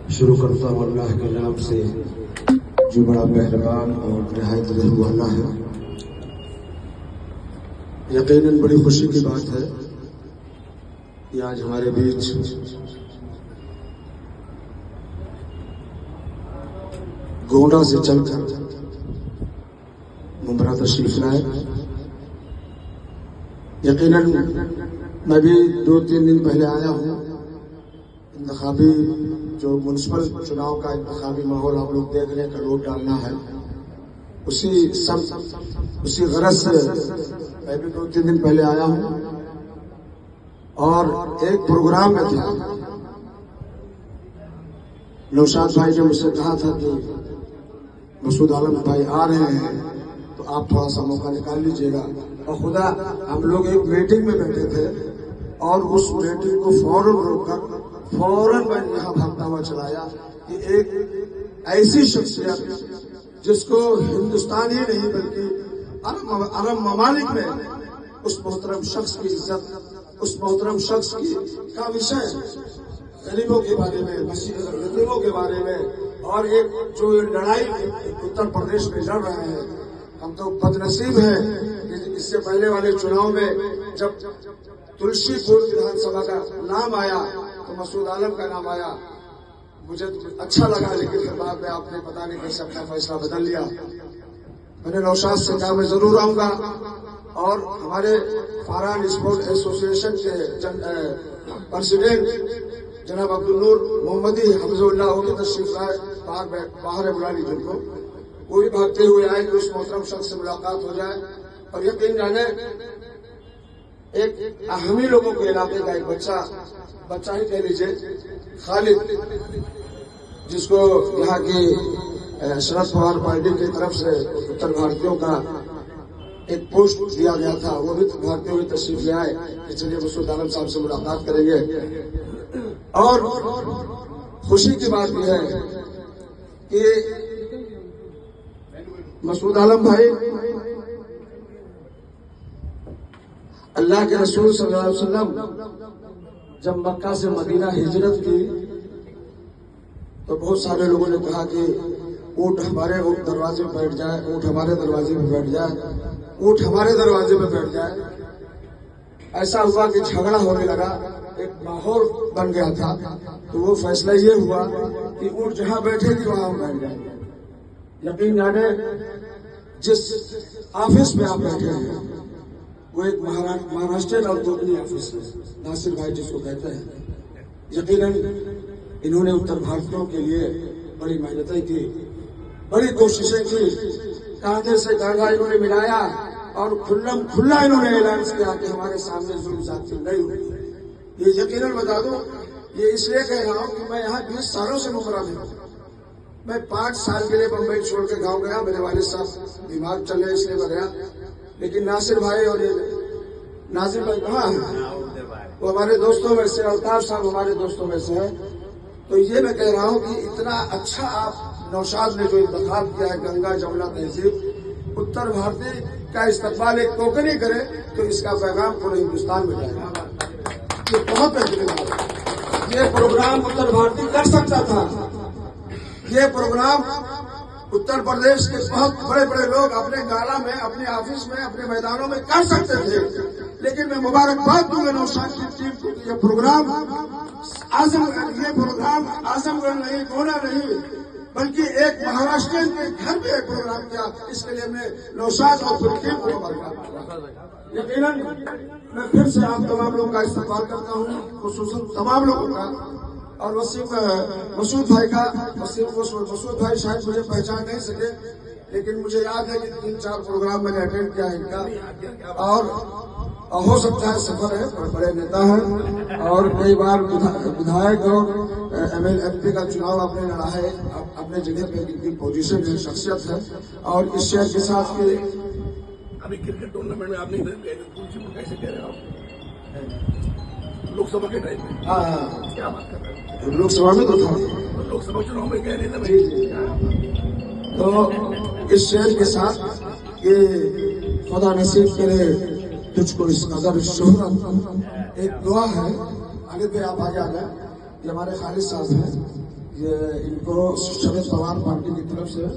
शुरू करता हूँ अल्लाह के नाम से जो बड़ा मेहरबान और निहायत रहम वाला है। यकीनन बड़ी खुशी की बात है कि आज हमारे बीच गोंडा से चलकर मुंबरा तशरीफ लाए। यकीनन मैं भी 2-3 दिन पहले आया हूँ। इंतखाबी जो म्युनिसिपल चुनाव का इंतखाबी माहौल आप लोग देख रहे हैं, वोट डालना है, उसी गरज से मैं भी 2-3 दिन पहले आया हूँ। और एक प्रोग्राम में था, नौशाद भाई ने मुझसे कहा था कि मसूद आलम भाई आ रहे हैं तो आप थोड़ा सा मौका निकाल लीजिएगा। और खुदा हम लोग एक मीटिंग में बैठे थे और उस मीटिंग को फौरन रोककर फौरन मैं यहाँ भागता हुआ चलाया कि एक ऐसी शख्सियत जिसको हिंदुस्तान ही नहीं बल्कि अरब ममालिक में उस मोहतरम शख्स की इज्जत, उस मोहतरम शख्स की का विषय गरीबों के बारे में, गरीबों के बारे में, और एक जो लड़ाई उत्तर प्रदेश में लड़ रहे हैं। हम तो बदनसीब हैं कि इससे पहले वाले चुनाव में जब तुलसीपुर विधानसभा का नाम आया तो मसूद आलम का नाम आया। मुझे अच्छा लगा, लेकिन फिर बाद में आपने पता नहीं कैसे अपना फैसला बदल लिया। मैंने नौशाद से कहा मैं जरूर आऊंगा और हमारे फारहान स्पोर्ट एसोसिएशन के प्रेसिडेंट जनाब अब्दुल नूर मोहम्मदी हफिजुल्लाह की तशरीफ लाए, बाहर है, बुला लीजिए उनको। वो भी भागते हुए आए कि उस मोहतरम शख्स से मुलाकात हो जाए। और यकीन जाने एक अहमी लोगों के इलाके का एक बच्चा ही कह लीजिए, खालिद, जिसको यहाँ की शरद पवार पार्टी की तरफ से उत्तर भारतीयों का एक पोस्ट दिया गया था, वो भी भागते हुए तशरीफ ले आए कि चलिए मसूद आलम साहब से मुलाकात करेंगे। और खुशी की बात यह है कि मसूद आलम भाई अल्लाह के रसूल सल्लल्लाहु अलैहि वसल्लम जब मक्का से मदीना हिजरत की तो बहुत सारे लोगों ने कहा कि ऊंट हमारे दरवाजे पर बैठ जाए, ऊंट हमारे दरवाजे पर बैठ जाए, ऊंट हमारे दरवाजे पर बैठ जाए। ऐसा हुआ कि झगड़ा होने लगा, एक माहौल बन गया था। तो वो फैसला ये हुआ कि ऊंट जहां बैठेगी वहां हम बैठ जाएंगे। यकीन जाने जिस ऑफिस में आप बैठे हैं वो एक महाराष्ट्र और दोगली ऑफिस है, नासिर भाई जिसको कहते हैं। यकीनन इन्होंने उत्तर भारतीयों के लिए बड़ी मेहनतें की, बड़ी कोशिशें की, कांधे से कांधा इन्होंने मिलाया और खुल्ला इन्होंने ऐलान किया कि हमारे सामने जुल्म ज्यादती नहीं हुई। ये यकीनन बता दूं, ये इसलिए कह रहा हूं कि मैं यहाँ 20 सालों से मुकर्रम हूं। मैं 5 साल के लिए बम्बई छोड़ के गांव गया, मेरे वालिद साहब बीमार चले इसलिए मैं गया। लेकिन नासिर भाई और ये नासिर भाई कहाँ है? वो हमारे दोस्तों में से, अल्ताफ साहब हमारे दोस्तों में से है। तो ये मैं कह रहा हूँ कि इतना अच्छा आप नौशाद ने जो इंतखाब किया है, गंगा जमुना तहजीब, उत्तर भारतीय का इस्तकबाल एक टोकरी करे तो इसका पैगाम पूरे हिंदुस्तान में जाएगा। ये बहुत बेहतरीन बात है। ये प्रोग्राम उत्तर भारतीय कर सकता था। ये प्रोग्राम उत्तर प्रदेश के बहुत बड़े बड़े लोग अपने गाला में, अपने ऑफिस में, अपने मैदानों में कर सकते थे। लेकिन मैं मुबारकबाद दूंगा नौशाद की टीम को कि ये प्रोग्राम आजमगढ़ नहीं, गोंडा नहीं, बल्कि एक महाराष्ट्र के घर में एक प्रोग्राम किया। इसके लिए मैं नौशाद और पूरी टीम को मुबारकबाद। यकीनन मैं फिर से आप तमाम लोगों का इस्तेमाल करता हूँ, खुसूसन तमाम लोगों का। और मसूद भाई शायद मुझे पहचान नहीं सके, लेकिन मुझे याद है कि 3-4 प्रोग्राम मैंने अटेंड किया इनका। और हो सकता है सफर है, बड़े नेता हैं और कई बार विधायक और MP का चुनाव आपने लड़ा है, अपने जगह पे इनकी पोजीशन है, शख्सियत है। और इस शहर के साथ के अभी क्रिकेट टूर्नामेंट में आपने कैसे कह रहे हो लोकसभा के टाइम में? हाँ, क्या बात कर रहे हैं? लोकसभा में तो था, लोकसभा चुनाव में कह रहे थे। तो इस शहर के साथ ये खुदा नसीब करे तुझको इस कदर शोहरत। एक दुआ है, आगे पे आप आगे आ गए, ये हमारे खालिद साहब हैं, ये इनको शरद पवार पार्टी की तरफ से